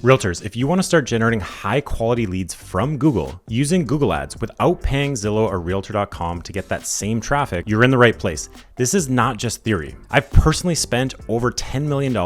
Realtors, if you want to start generating high quality leads from Google using Google Ads without paying Zillow or Realtor.com to get that same traffic, you're in the right place. This is not just theory. I've personally spent over $10 million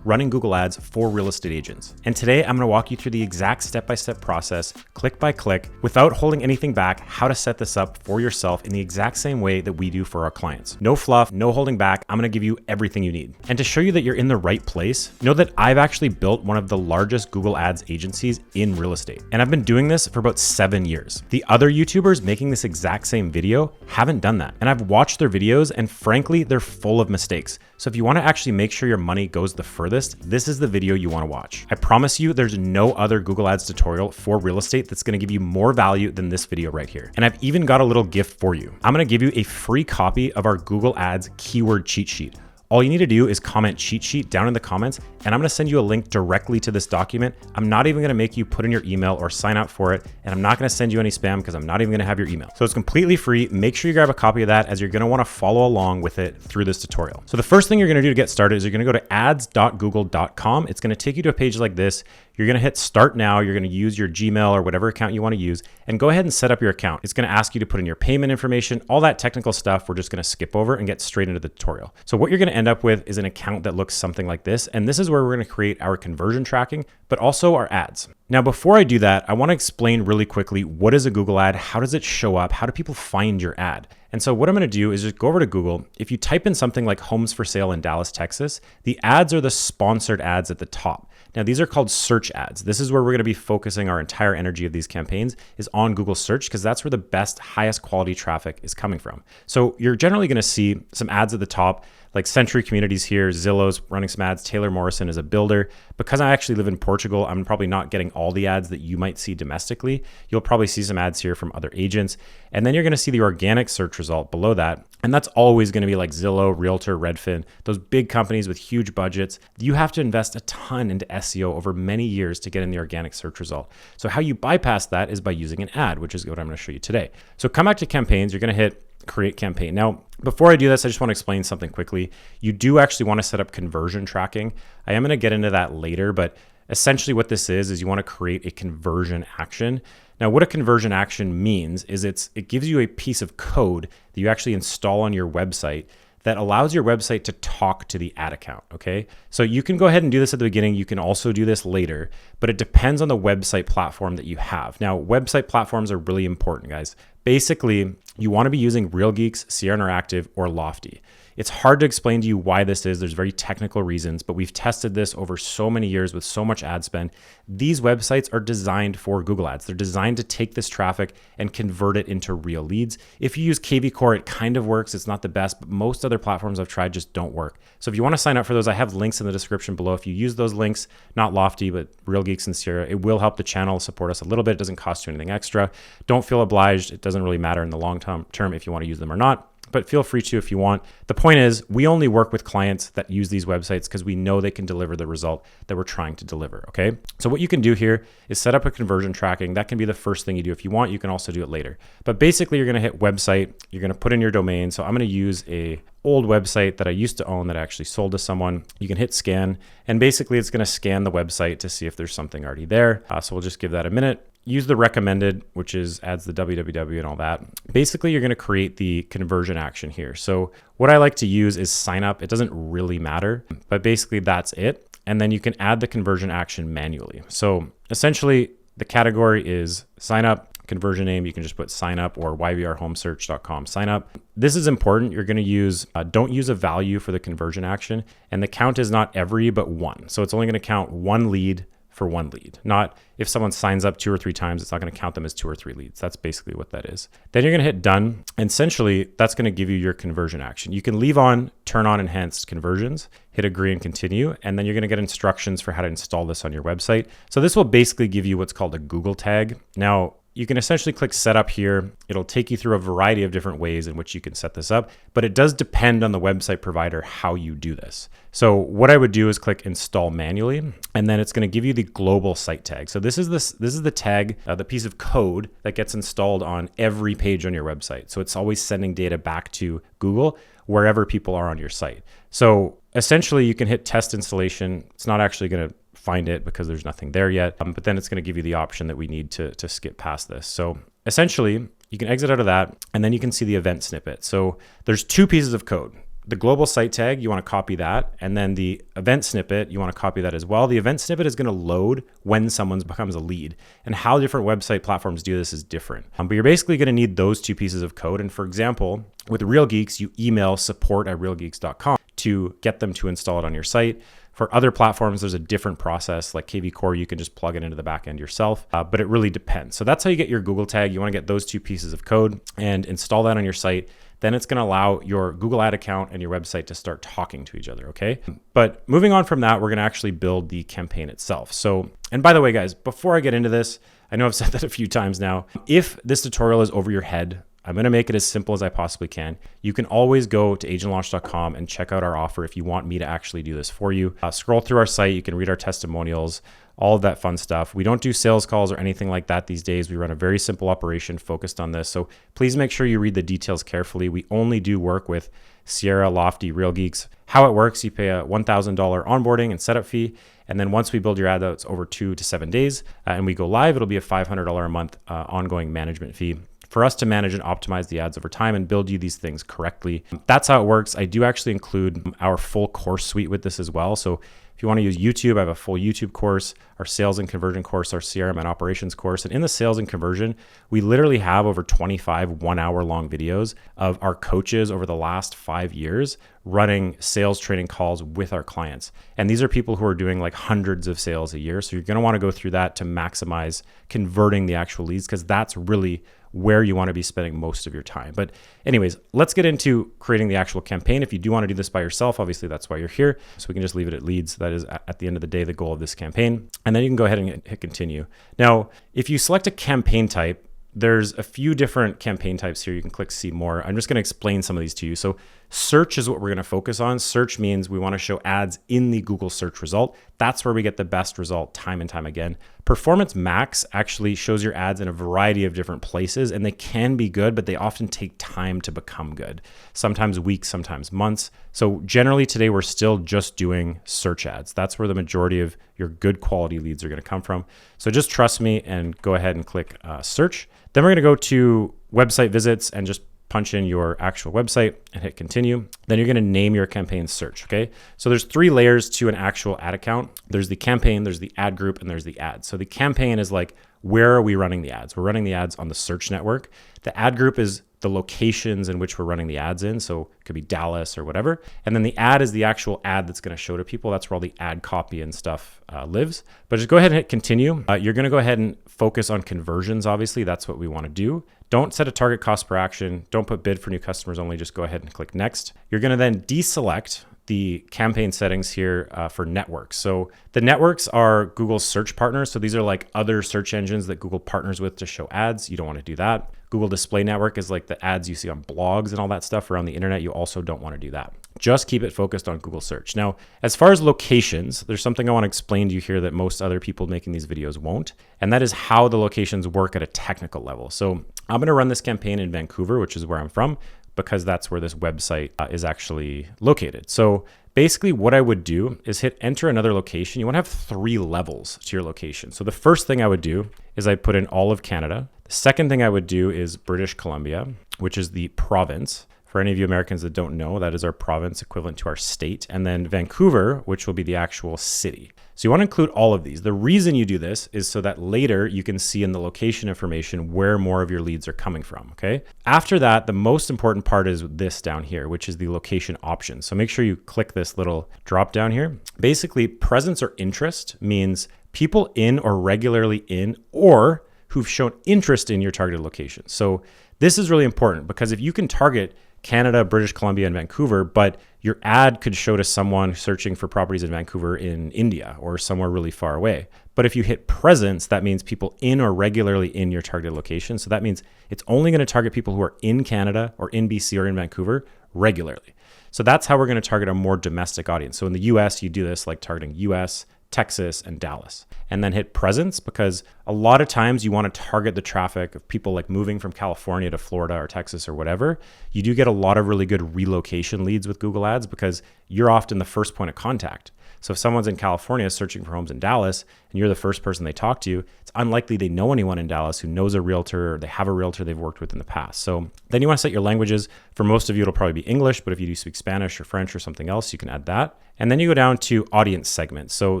running Google Ads for real estate agents. And today I'm going to walk you through the exact step-by-step process, click by click, without holding anything back, how to set this up for yourself in the exact same way that we do for our clients. No fluff, no holding back. I'm going to give you everything you need. And to show you that you're in the right place, know that I've actually built one of the largest Google Ads agencies in real estate. And I've been doing this for about 7 years. The other YouTubers making this exact same video haven't done that. And I've watched their videos and frankly, they're full of mistakes. So if you want to actually make sure your money goes the furthest, this is the video you want to watch. I promise you there's no other Google Ads tutorial for real estate that's going to give you more value than this video right here. And I've even got a little gift for you. I'm going to give you a free copy of our Google Ads keyword cheat sheet. All you need to do is comment cheat sheet down in the comments, and I'm going to send you a link directly to this document. I'm not even going to make you put in your email or sign up for it, and I'm not going to send you any spam because I'm not even going to have your email. So it's completely free. Make sure you grab a copy of that as you're going to want to follow along with it through this tutorial. So the first thing you're going to do to get started is you're going to go to ads.google.com. It's going to take you to a page like this. You're going to hit start now. You're going to use your Gmail or whatever account you want to use and go ahead and set up your account. It's going to ask you to put in your payment information, all that technical stuff. We're just going to skip over and get straight into the tutorial. So what you're going to end up with is an account that looks something like this. And this is where we're going to create our conversion tracking, but also our ads. Now, before I do that, I want to explain really quickly, what is a Google ad? How does it show up? How do people find your ad? And so what I'm going to do is just go over to Google. If you type in something like homes for sale in Dallas, Texas, the ads are the sponsored ads at the top. Now, these are called search ads. This is where we're going to be focusing our entire energy of these campaigns is on Google search, because that's where the best, highest quality traffic is coming from. So you're generally going to see some ads at the top, like Century Communities here, Zillow's running some ads, Taylor Morrison is a builder. Because I actually live in Portugal, I'm probably not getting all the ads that you might see domestically. You'll probably see some ads here from other agents. And then you're going to see the organic search result below that. And that's always going to be like Zillow, Realtor, Redfin, those big companies with huge budgets. You have to invest a ton into SEO over many years to get in the organic search result. So how you bypass that is by using an ad, which is what I'm going to show you today. So come back to campaigns, you're going to hit create campaign. Now, before I do this, I just want to explain something quickly. You do actually want to set up conversion tracking. I am going to get into that later, but essentially what this is you want to create a conversion action. Now, what a conversion action means is it gives you a piece of code that you actually install on your website that allows your website to talk to the ad account, okay? So you can go ahead and do this at the beginning. You can also do this later, but it depends on the website platform that you have. Now, website platforms are really important, guys. Basically, you want to be using Real Geeks, Sierra Interactive, or Lofty. It's hard to explain to you why this is. There's very technical reasons, but we've tested this over so many years with so much ad spend. These websites are designed for Google Ads. They're designed to take this traffic and convert it into real leads. If you use KV Core, it kind of works. It's not the best, but most other platforms I've tried just don't work. So if you want to sign up for those, I have links in the description below. If you use those links, not Lofty, but Real Geeks and Sierra, it will help the channel support us a little bit. It doesn't cost you anything extra. Don't feel obliged. It doesn't really matter in the long term if you want to use them or not, but feel free to if you want. The point is, we only work with clients that use these websites because we know they can deliver the result that we're trying to deliver, okay? So what you can do here is set up a conversion tracking. That can be the first thing you do. If you want, you can also do it later. But basically, you're going to hit website. You're going to put in your domain. So I'm going to use a old website that I used to own that I actually sold to someone. You can hit scan, and basically it's going to scan the website to see if there's something already there. So we'll just give that a minute. Use the recommended, which adds the www and all that. Basically, you're going to create the conversion action here. So what I like to use is sign up. It doesn't really matter, but basically that's it. And then you can add the conversion action manually. So essentially the category is sign up, conversion name. You can just put sign up or yvrhomesearch.com sign up. This is important. You're going to use, don't use a value for the conversion action. And the count is not every, but one. So it's only going to count one lead for one lead. Not if someone signs up 2 or 3 times, it's not going to count them as 2 or 3 leads. That's basically what that is. Then you're going to hit done. And essentially, that's going to give you your conversion action. You can leave on, turn on enhanced conversions, hit agree and continue. And then you're going to get instructions for how to install this on your website. So this will basically give you what's called a Google tag. Now, you can essentially click setup here. It'll take you through a variety of different ways in which you can set this up, but it does depend on the website provider how you do this. So what I would do is click install manually, and then it's going to give you the global site tag. So this is the tag, the piece of code that gets installed on every page on your website. So it's always sending data back to Google wherever people are on your site. So essentially you can hit test installation. It's not actually going to find it because there's nothing there yet. But then it's going to give you the option that we need to skip past this. So essentially, you can exit out of that, and then you can see the event snippet. So there's two pieces of code. The global site tag, you want to copy that. And then the event snippet, you want to copy that as well. The event snippet is going to load when someone becomes a lead. And how different website platforms do this is different. But you're basically going to need those two pieces of code. And for example, with Real Geeks, you email support@realgeeks.com to get them to install it on your site. For other platforms, there's a different process. Like KV Core, you can just plug it into the backend yourself, but it really depends. So that's how you get your Google tag. You want to get those two pieces of code and install that on your site. Then it's going to allow your Google Ad account and your website to start talking to each other, okay? But moving on from that, we're going to actually build the campaign itself. So, and by the way, guys, before I get into this, I know I've said that a few times now. If this tutorial is over your head, I'm going to make it as simple as I possibly can. You can always go to agentlaunch.com and check out our offer if you want me to actually do this for you. Scroll through our site. You can read our testimonials, all of that fun stuff. We don't do sales calls or anything like that these days. We run a very simple operation focused on this. So please make sure you read the details carefully. We only do work with Sierra, Lofty, Real Geeks. How it works, you pay a $1,000 onboarding and setup fee. And then once we build your ad, that's over 2 to 7 days, and we go live, it'll be a $500 a month ongoing management fee for us to manage and optimize the ads over time and build you these things correctly. That's how it works. I do actually include our full course suite with this as well. So if you want to use YouTube, I have a full YouTube course, our sales and conversion course, our CRM and operations course. And in the sales and conversion, we literally have over 25 1-hour-long videos of our coaches over the last 5 years running sales training calls with our clients. And these are people who are doing like hundreds of sales a year. So you're going to want to go through that to maximize converting the actual leads, because that's really where you want to be spending most of your time. But anyways, let's get into creating the actual campaign. If you do want to do this by yourself, obviously that's why you're here. So we can just leave it at leads. That is at the end of the day, the goal of this campaign. And then you can go ahead and hit continue. Now, if you select a campaign type, there's a few different campaign types here. You can click see more. I'm just going to explain some of these to you. So search is what we're going to focus on. Search means we want to show ads in the Google search result. That's where we get the best result time and time again. Performance Max actually shows your ads in a variety of different places, and they can be good, but they often take time to become good. Sometimes weeks, sometimes months. So generally today, we're still just doing search ads. That's where the majority of your good quality leads are going to come from. So just trust me and go ahead and click search. Then we're going to go to website visits and just punch in your actual website and hit continue. Then you're going to name your campaign search. Okay. So there's 3 layers to an actual ad account. There's the campaign, there's the ad group, and there's the ad. So the campaign is like, where are we running the ads? We're running the ads on the search network. The ad group is the locations in which we're running the ads in. So it could be Dallas or whatever. And then the ad is the actual ad that's going to show to people. That's where all the ad copy and stuff lives. But just go ahead and hit continue. You're going to go ahead and focus on conversions. Obviously, that's what we want to do. Don't set a target cost per action. Don't put bid for new customers only. Just go ahead and click next. You're going to then deselect the campaign settings here for networks. So the networks are Google's search partners. So these are like other search engines that Google partners with to show ads. You don't want to do that. Google Display Network is like the ads you see on blogs and all that stuff around the internet. You also don't want to do that. Just keep it focused on Google search. Now, as far as locations, there's something I want to explain to you here that most other people making these videos won't. And that is how the locations work at a technical level. So I'm going to run this campaign in Vancouver, which is where I'm from, because that's where this website is actually located. So basically what I would do is hit enter another location. You want to have 3 levels to your location. So the first thing I would do is I'd put in all of Canada. The second thing I would do is British Columbia, which is the province. For any of you Americans that don't know, that is our province equivalent to our state. And then Vancouver, which will be the actual city. So you want to include all of these. The reason you do this is so that later you can see in the location information where more of your leads are coming from, okay? After that, the most important part is this down here, which is the location option. So make sure you click this little drop down here. Basically, presence or interest means people in or regularly in or who've shown interest in your targeted location. So this is really important because if you can target Canada, British Columbia, and Vancouver, but your ad could show to someone searching for properties in Vancouver in India or somewhere really far away. But if you hit presence, that means people in or regularly in your targeted location. So that means it's only going to target people who are in Canada or in BC or in Vancouver regularly. So that's how we're going to target a more domestic audience. So in the US, you do this like targeting US, Texas, and Dallas, and then hit presence because a lot of times you want to target the traffic of people like moving from California to Florida or Texas or whatever. You do get a lot of really good relocation leads with Google Ads because you're often the first point of contact. So if someone's in California searching for homes in Dallas and you're the first person they talk to, it's unlikely they know anyone in Dallas who knows a realtor or they have a realtor they've worked with in the past. So then you want to set your languages. For most of you, it'll probably be English, but if you do speak Spanish or French or something else, you can add that. And then you go down to audience segments. So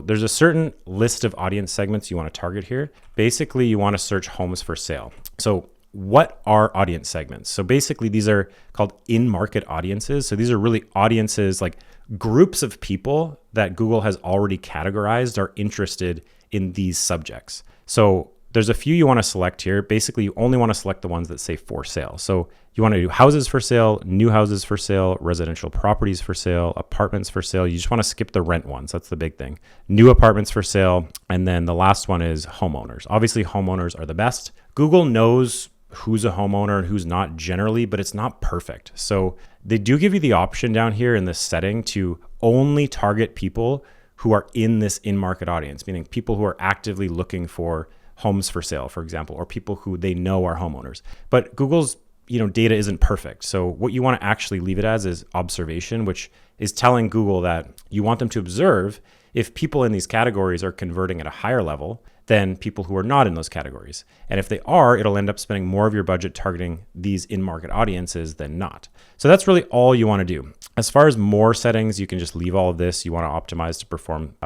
there's a certain list of audience segments you want to target here. Basically, you want to search homes for sale. So what are audience segments? So basically, these are called in-market audiences. So these are really audiences, like groups of people that Google has already categorized are interested in these subjects. So there's a few you want to select here. Basically, you only want to select the ones that say for sale. So you want to do houses for sale, new houses for sale, residential properties for sale, apartments for sale. You just want to skip the rent ones. That's the big thing. New apartments for sale. And then the last one is homeowners. Obviously, homeowners are the best. Google knows who's a homeowner and who's not generally, but it's not perfect. So they do give you the option down here in this setting to only target people who are in this in-market audience, meaning people who are actively looking for homes for sale, for example, or people who they know are homeowners. But Google's data isn't perfect. So what you want to actually leave it as is observation, which is telling Google that you want them to observe if people in these categories are converting at a higher level than people who are not in those categories. And if they are, it'll end up spending more of your budget targeting these in-market audiences than not. So that's really all you want to do. As far as more settings, you can just leave all of this. You want to optimize to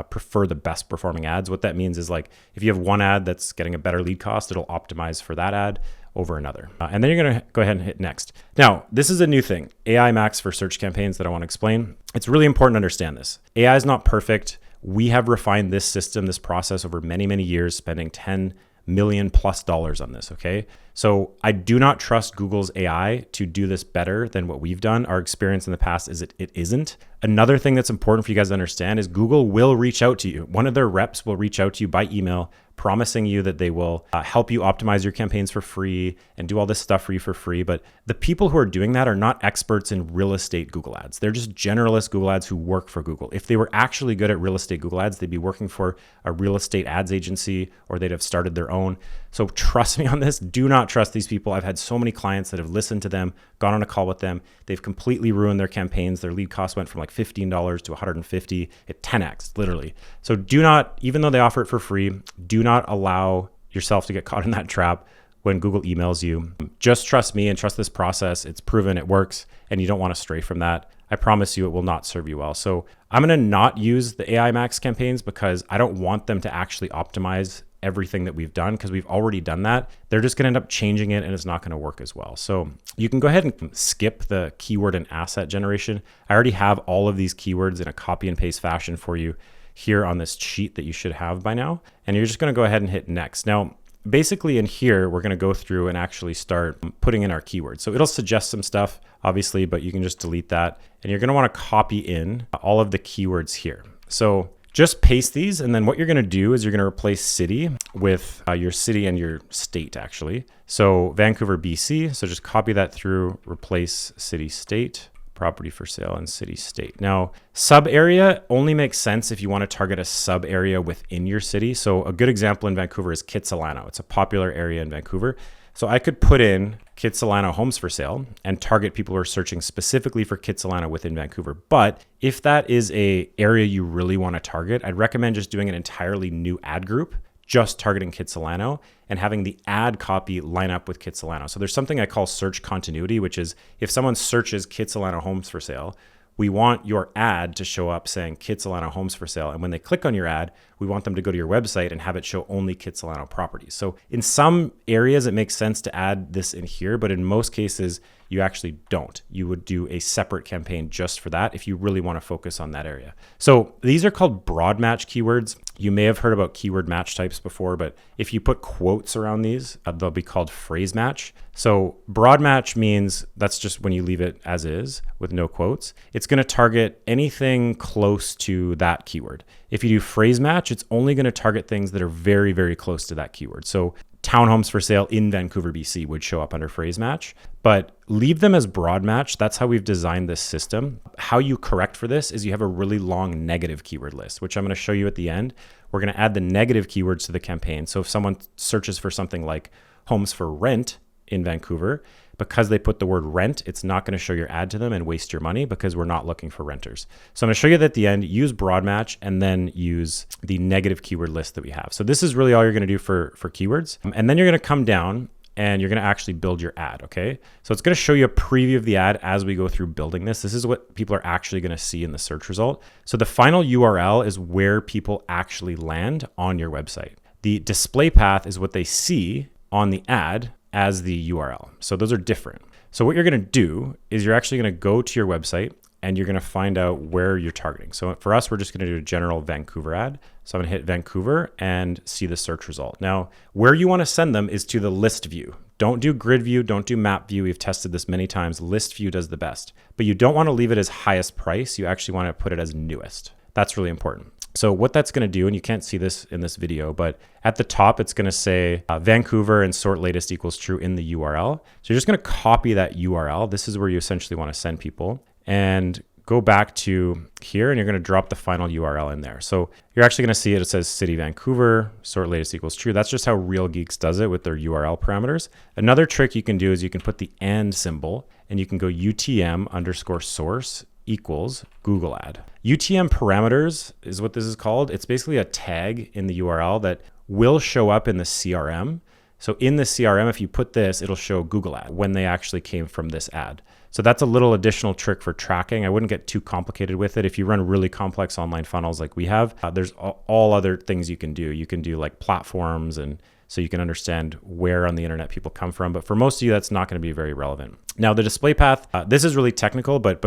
prefer the best performing ads. What that means is, like, if you have one ad that's getting a better lead cost, it'll optimize for that ad over another. And then you're going to go ahead and hit next. Now, this is a new thing, AI Max for search campaigns, that I want to explain. It's really important to understand this. AI is not perfect. We have refined this system, this process over many, many years, spending $10 million plus on this, okay? So I do not trust Google's AI to do this better than what we've done. Our experience in the past is it isn't. Another thing that's important for you guys to understand is Google will reach out to you. One of their reps will reach out to you by email, promising you that they will help you optimize your campaigns for free and do all this stuff for you for free. But the people who are doing that are not experts in real estate Google ads. They're just generalist Google ads who work for Google. If they were actually good at real estate Google ads, they'd be working for a real estate ads agency, or they'd have started their own. So trust me on this. Do not trust these people. I've had so many clients that have listened to them, gone on a call with them. They've completely ruined their campaigns. Their lead cost went from like $15 to $150 at 10x, literally. So do not, even though they offer it for free, do not allow yourself to get caught in that trap when Google emails you. Just trust me and trust this process. It's proven, it works, and you don't want to stray from that. I promise you it will not serve you well. So I'm going to not use the AI Max campaigns because I don't want them to actually optimize everything that we've done, because we've already done that. They're just going to end up changing it and it's not going to work as well. So you can go ahead and skip the keyword and asset generation. I already have all of these keywords in a copy and paste fashion for you here on this sheet that you should have by now. And you're just going to go ahead and hit next. Now, basically in here, we're going to go through and actually start putting in our keywords. So it'll suggest some stuff, obviously, but you can just delete that. And you're going to want to copy in all of the keywords here. So just paste these, and then what you're going to do is you're going to replace city with your city and your state, actually. So Vancouver, BC. So just copy that through, replace city, state, property for sale, and city, state. Now, sub area only makes sense if you want to target a sub area within your city. So a good example in Vancouver is Kitsilano. It's a popular area in Vancouver. So I could put in Kitsilano homes for sale and target people who are searching specifically for Kitsilano within Vancouver. But if that is an area you really want to target, I'd recommend just doing an entirely new ad group, just targeting Kitsilano, and having the ad copy line up with Kitsilano. So there's something I call search continuity, which is if someone searches Kitsilano homes for sale, we want your ad to show up saying Kitsilano homes for sale. And when they click on your ad, we want them to go to your website and have it show only Kitsilano properties. So in some areas, it makes sense to add this in here, but in most cases, you actually don't. You would do a separate campaign just for that if you really want to focus on that area. So these are called broad match keywords. You may have heard about keyword match types before, but if you put quotes around these, they'll be called phrase match. So broad match means that's just when you leave it as is with no quotes. It's going to target anything close to that keyword. If you do phrase match, it's only going to target things that are very, very close to that keyword. So townhomes for sale in Vancouver, BC would show up under phrase match, but leave them as broad match. That's how we've designed this system. How you correct for this is you have a really long negative keyword list, which I'm going to show you at the end. We're going to add the negative keywords to the campaign. So if someone searches for something like homes for rent in Vancouver, because they put the word rent, it's not going to show your ad to them and waste your money because we're not looking for renters. So I'm going to show you that at the end, use broad match and then use the negative keyword list that we have. So this is really all you're going to do for keywords. And then you're going to come down and you're going to actually build your ad, okay? So it's going to show you a preview of the ad as we go through building this. This is what people are actually going to see in the search result. So the final URL is where people actually land on your website. The display path is what they see on the ad as the URL. So those are different. So what you're going to do is you're actually going to go to your website and you're going to find out where you're targeting. So for us, we're just going to do a general Vancouver ad. So I'm going to hit Vancouver and see the search result. Now, where you want to send them is to the list view. Don't do grid view, don't do map view. We've tested this many times. List view does the best, but you don't want to leave it as highest price. You actually want to put it as newest. That's really important. So what that's going to do, and you can't see this in this video, but at the top, it's going to say Vancouver and sort latest equals true in the URL. So you're just going to copy that URL. This is where you essentially want to send people, and go back to here and you're going to drop the final URL in there. So you're actually going to see it. It says city Vancouver, sort latest equals true. That's just how Real Geeks does it with their URL parameters. Another trick you can do is you can put the and symbol and you can go UTM_source equals Google ad. UTM parameters is what this is called. It's basically a tag in the URL that will show up in the CRM. So in the CRM, if you put this, it'll show Google ad when they actually came from this ad. So that's a little additional trick for tracking. I wouldn't get too complicated with it. If you run really complex online funnels like we have, there's all other things you can do. You can do like platforms, and so you can understand where on the internet people come from. But for most of you, that's not going to be very relevant. Now, the display path, this is really technical, but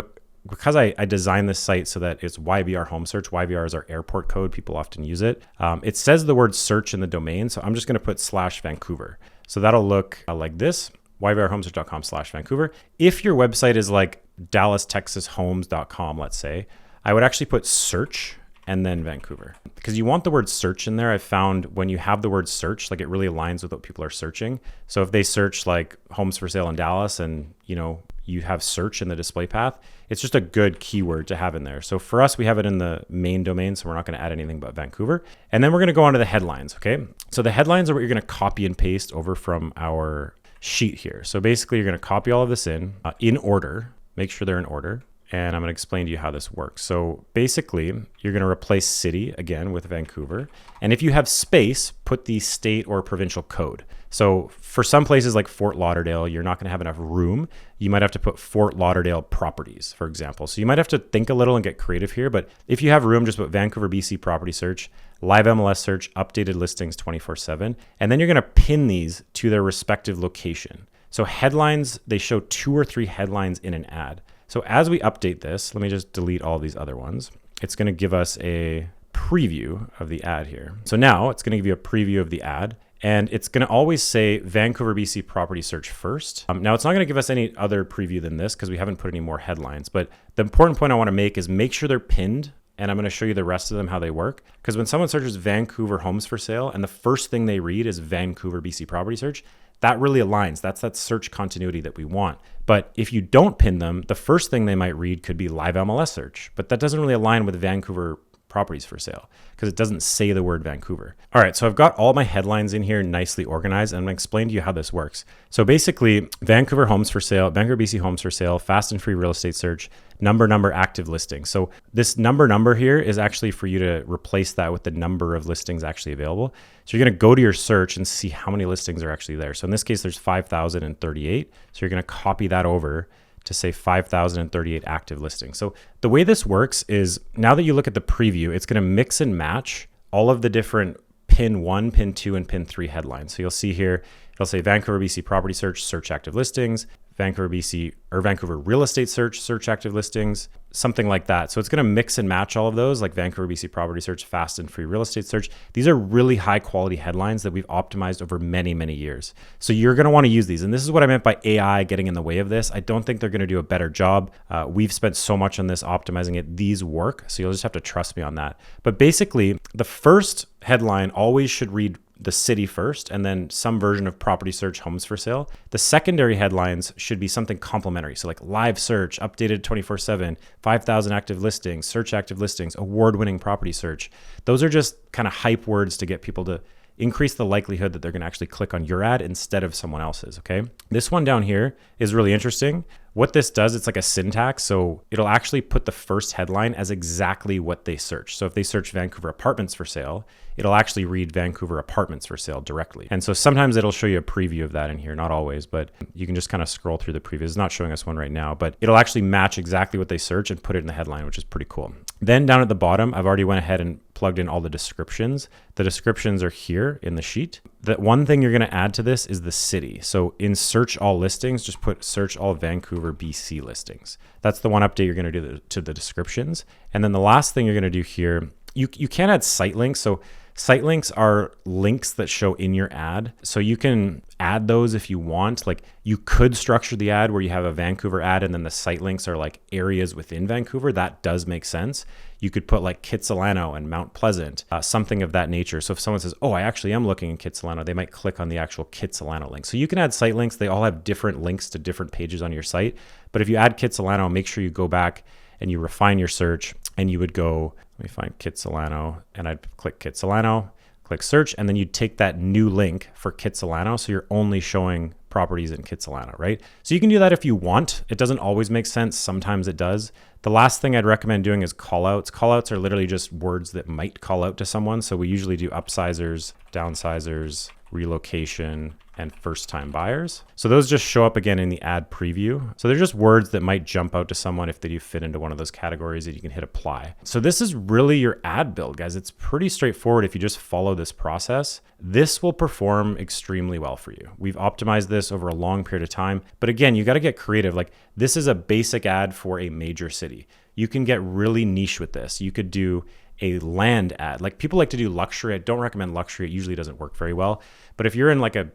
because I designed this site so that it's YVR home search, YVR is our airport code. People often use it. It says the word search in the domain. So I'm just going to put /Vancouver. So that'll look like this. YVRhomesearch.com/Vancouver. If your website is like DallasTexasHomes.com, let's say, I would actually put search and then Vancouver, because you want the word search in there. I've found when you have the word search, like it really aligns with what people are searching. So if they search like homes for sale in Dallas and you have search in the display path, it's just a good keyword to have in there. So for us, we have it in the main domain, so we're not going to add anything but Vancouver. And then we're going to go on to the headlines, okay? So the headlines are what you're going to copy and paste over from our sheet here. So basically you're going to copy all of this in order, make sure they're in order. And I'm going to explain to you how this works. So basically you're going to replace city again with Vancouver. And if you have space, put the state or provincial code. So for some places like Fort Lauderdale, you're not going to have enough room. You might have to put Fort Lauderdale properties, for example. So you might have to think a little and get creative here, but if you have room, just put Vancouver, BC property search, live MLS search, updated listings 24/7. And then you're going to pin these to their respective location. So headlines, they show 2 or 3 headlines in an ad. So as we update this, let me just delete all these other ones. It's going to give us a preview of the ad here. So now it's going to give you a preview of the ad, and it's going to always say Vancouver, BC property search first. Now it's not going to give us any other preview than this because we haven't put any more headlines, but the important point I want to make is make sure they're pinned, and I'm going to show you the rest of them, how they work. Because when someone searches Vancouver homes for sale and the first thing they read is Vancouver, BC property search, that really aligns. That's that search continuity that we want. But if you don't pin them, the first thing they might read could be live MLS search, but that doesn't really align with Vancouver properties for sale because it doesn't say the word Vancouver. All right, so I've got all my headlines in here nicely organized, and I'm gonna explain to you how this works. So basically, Vancouver homes for sale, Vancouver, BC homes for sale, fast and free real estate search, number active listings. So this number here is actually for you to replace that with the number of listings actually available. So you're gonna go to your search and see how many listings are actually there. So in this case, there's 5,038. So you're gonna copy that over to say 5,038 active listings. So the way this works is now that you look at the preview, it's going to mix and match all of the different pin 1, pin 2, and pin 3 headlines. So you'll see here, it'll say Vancouver, BC property search active listings, Vancouver, BC, or Vancouver real estate search active listings, something like that. So it's going to mix and match all of those, like Vancouver, BC property search, fast and free real estate search. These are really high quality headlines that we've optimized over many, many years. So you're going to want to use these. And this is what I meant by AI getting in the way of this. I don't think they're going to do a better job. We've spent so much on this optimizing it. These work. So you'll just have to trust me on that. But basically, the first headline always should read the city first, and then some version of property search homes for sale. The secondary headlines should be something complementary. So like live search, updated 24/7, 5,000 active listings, search active listings, award-winning property search. Those are just kind of hype words to get people to increase the likelihood that they're going to actually click on your ad instead of someone else's, okay? This one down here is really interesting. What this does, it's like a syntax. So it'll actually put the first headline as exactly what they search. So if they search Vancouver apartments for sale, it'll actually read Vancouver apartments for sale directly. And so sometimes it'll show you a preview of that in here, not always, but you can just kind of scroll through the previews. It's not showing us one right now, but it'll actually match exactly what they search and put it in the headline, which is pretty cool. Then down at the bottom, I've already went ahead and plugged in all the descriptions. The descriptions are here in the sheet. The one thing you're going to add to this is the city. So in search all listings, just put search all Vancouver, BC listings. That's the one update you're going to do to the descriptions. And then the last thing you're going to do here, you can add site links. So site links are links that show in your ad. So you can add those if you want. Like you could structure the ad where you have a Vancouver ad and then the site links are like areas within Vancouver. That does make sense. You could put like Kitsilano and Mount Pleasant, something of that nature. So if someone says, oh, I actually am looking in Kitsilano, they might click on the actual Kitsilano link. So you can add site links. They all have different links to different pages on your site. But if you add Kitsilano, make sure you go back and you refine your search and you would go, let me find Kitsilano, and I'd click Kitsilano, click search, and then you'd take that new link for Kitsilano. So you're only showing properties in Kitsilano, right? So you can do that if you want. It doesn't always make sense. Sometimes it does. The last thing I'd recommend doing is callouts. Callouts are literally just words that might call out to someone. So we usually do upsizers, downsizers, relocation, and first-time buyers. So those just show up again in the ad preview. So they're just words that might jump out to someone if they do fit into one of those categories that you can hit apply. So this is really your ad build, guys. It's pretty straightforward if you just follow this process. This will perform extremely well for you. We've optimized this over a long period of time. But again, you got to get creative. Like this is a basic ad for a major city. You can get really niche with this. You could do a land ad. Like people like to do luxury. I don't recommend luxury. It usually doesn't work very well. But if you're in like a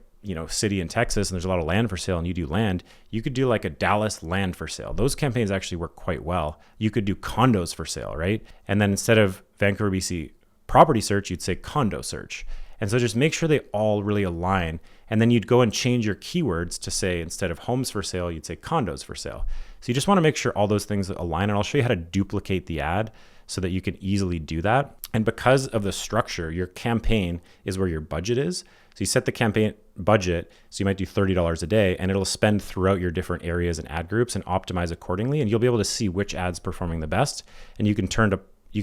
city in Texas and there's a lot of land for sale and you do land, you could do like a Dallas land for sale. Those campaigns actually work quite well. You could do condos for sale, right? And then instead of Vancouver, BC property search, you'd say condo search. And so just make sure they all really align. And then you'd go and change your keywords to say, instead of homes for sale, you'd say condos for sale. So you just want to make sure all those things align. And I'll show you how to duplicate the ad so that you can easily do that. And because of the structure, your campaign is where your budget is. So you set the campaign budget, so you might do $30 a day, and it'll spend throughout your different areas and ad groups and optimize accordingly. And you'll be able to see which ads performing the best. And you can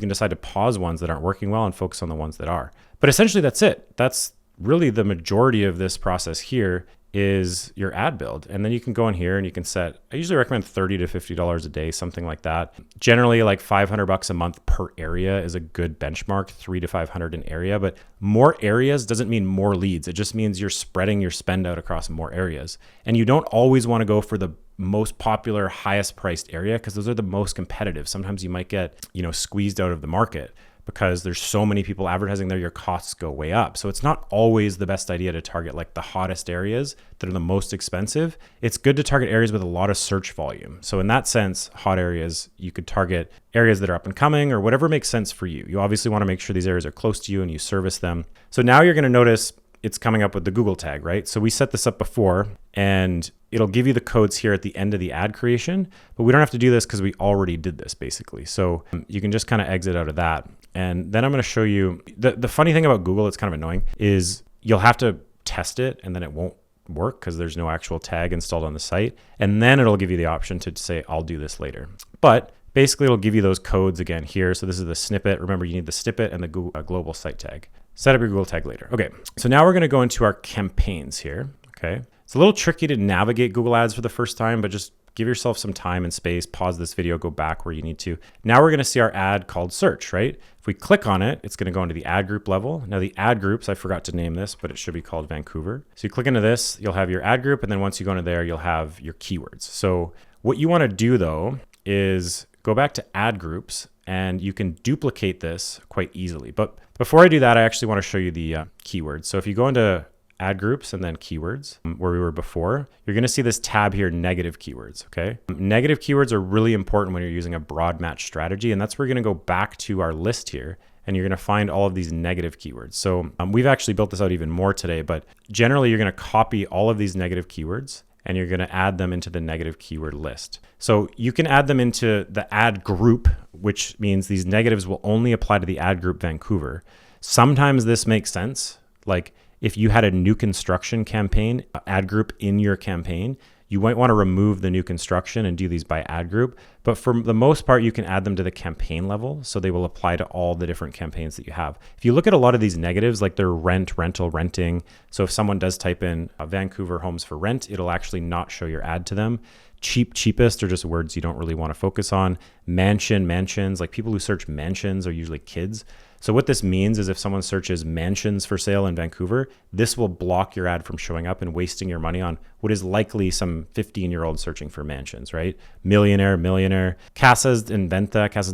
decide to pause ones that aren't working well and focus on the ones that are. But essentially that's it. That's really the majority of this process here is your ad build. And then you can go in here and you can set, I usually recommend $30 to $50 a day, something like that. Generally like $500 a month per area is a good benchmark, 300 to 500 an area, but more areas doesn't mean more leads. It just means you're spreading your spend out across more areas. And you don't always want to go for the most popular, highest priced area because those are the most competitive. Sometimes you might get, squeezed out of the market because there's so many people advertising there, your costs go way up. So it's not always the best idea to target like the hottest areas that are the most expensive. It's good to target areas with a lot of search volume. So in that sense, hot areas, you could target areas that are up and coming or whatever makes sense for you. You obviously want to make sure these areas are close to you and you service them. So now you're going to notice it's coming up with the Google tag, right? So we set this up before and it'll give you the codes here at the end of the ad creation, but we don't have to do this because we already did this basically. So you can just kind of exit out of that. And then I'm going to show you, the funny thing about Google, it's kind of annoying, is you'll have to test it and then it won't work because there's no actual tag installed on the site. And then it'll give you the option to say, I'll do this later. But basically it'll give you those codes again here. So this is the snippet. Remember, you need the snippet and the Google, global site tag. Set up your Google tag later. Okay, so now we're going to go into our campaigns here. Okay, it's a little tricky to navigate Google Ads for the first time, but just give yourself some time and space, pause this video, go back where you need to. Now we're going to see our ad called search, right? If we click on it, it's going to go into the ad group level. Now the ad groups, I forgot to name this, but it should be called Vancouver. So you click into this, you'll have your ad group. And then once you go into there, you'll have your keywords. So what you want to do though, is go back to ad groups and you can duplicate this quite easily. But before I do that, I actually want to show you the keywords. So if you go into ad groups and then keywords where we were before, you're going to see this tab here, negative keywords. Okay. Negative keywords are really important when you're using a broad match strategy. And that's where you're going to go back to our list here and you're going to find all of these negative keywords. So we've actually built this out even more today, but generally you're going to copy all of these negative keywords and you're going to add them into the negative keyword list. So you can add them into the ad group, which means these negatives will only apply to the ad group Vancouver. Sometimes this makes sense. Like if you had a new construction campaign, ad group in your campaign, you might want to remove the new construction and do these by ad group. But for the most part, you can add them to the campaign level. So they will apply to all the different campaigns that you have. If you look at a lot of these negatives, like they're rent, rental, renting. So if someone does type in Vancouver homes for rent, it'll actually not show your ad to them. Cheap, cheapest are just words you don't really want to focus on. Mansion, mansions, like people who search mansions are usually kids. So what this means is if someone searches mansions for sale in Vancouver, this will block your ad from showing up and wasting your money on what is likely some 15-year-old searching for mansions, right? Millionaire. Casas de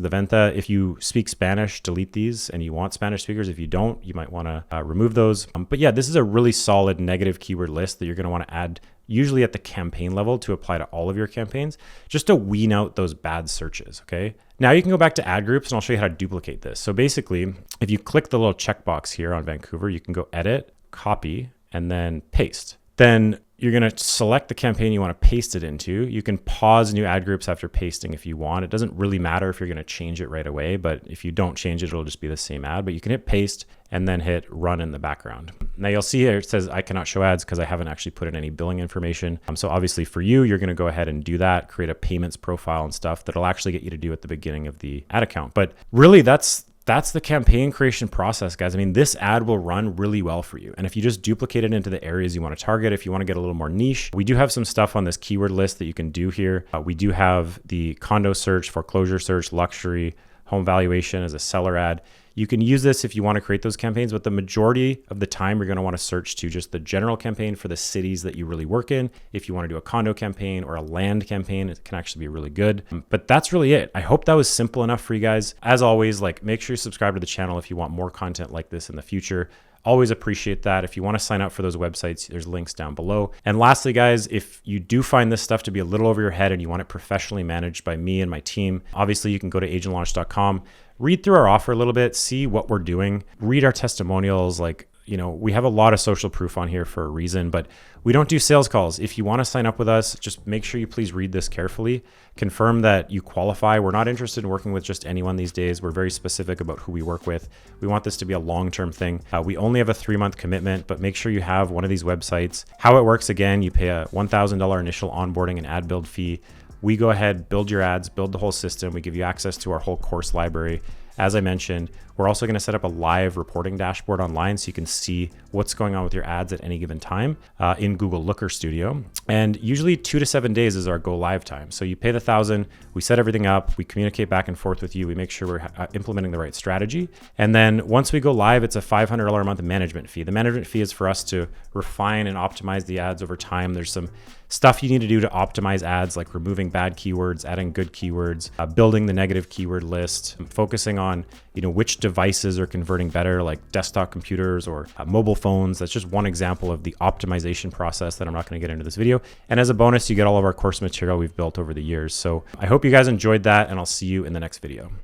venta. If you speak Spanish, delete these, and you want Spanish speakers. If you don't, you might want to remove those. But yeah, this is a really solid negative keyword list that you're going to want to add usually at the campaign level to apply to all of your campaigns, just to wean out those bad searches, okay? Now you can go back to ad groups and I'll show you how to duplicate this. So basically, if you click the little checkbox here on Vancouver, you can go edit, copy, and then paste. Then you're going to select the campaign you want to paste it into. You can pause new ad groups after pasting if you want. It doesn't really matter if you're going to change it right away, but if you don't change it, it'll just be the same ad. But you can hit paste and then hit run in the background. Now you'll see here it says I cannot show ads because I haven't actually put in any billing information. So obviously for you, you're going to go ahead and do that, create a payments profile and stuff that'll actually get you to do at the beginning of the ad account. But really that's the campaign creation process, guys. I mean, this ad will run really well for you. And if you just duplicate it into the areas you want to target, if you want to get a little more niche, we do have some stuff on this keyword list that you can do here. We do have the condo search, foreclosure search, luxury, home valuation as a seller ad. You can use this if you want to create those campaigns, but the majority of the time you're going to want to search to just the general campaign for the cities that you really work in. If you want to do a condo campaign or a land campaign, it can actually be really good. But that's really it. I hope that was simple enough for you guys. As always, like make sure you subscribe to the channel if you want more content like this in the future. Always appreciate that. If you want to sign up for those websites, there's links down below. And lastly, guys, if you do find this stuff to be a little over your head and you want it professionally managed by me and my team, obviously you can go to agentlaunch.com, read through our offer a little bit, see what we're doing, read our testimonials. Like, you know, we have a lot of social proof on here for a reason, but we don't do sales calls. If you want to sign up with us, just make sure you please read this carefully. Confirm that you qualify. We're not interested in working with just anyone these days. We're very specific about who we work with. We want this to be a long-term thing. We only have a 3-month commitment, but make sure you have one of these websites. How it works, again, you pay a $1,000 initial onboarding and ad build fee. We go ahead, build your ads, build the whole system. We give you access to our whole course library. As I mentioned, we're also going to set up a live reporting dashboard online so you can see what's going on with your ads at any given time in Google Looker Studio. And usually 2 to 7 days is our go live time. So you pay the $1,000, we set everything up, we communicate back and forth with you, we make sure we're implementing the right strategy. And then once we go live, it's a $500 a month management fee. The management fee is for us to refine and optimize the ads over time. There's some stuff you need to do to optimize ads, like removing bad keywords, adding good keywords, building the negative keyword list, focusing on, you know, which devices are converting better, like desktop computers or mobile phones. That's just one example of the optimization process that I'm not going to get into this video. And as a bonus, you get all of our course material we've built over the years. So I hope you guys enjoyed that, and I'll see you in the next video.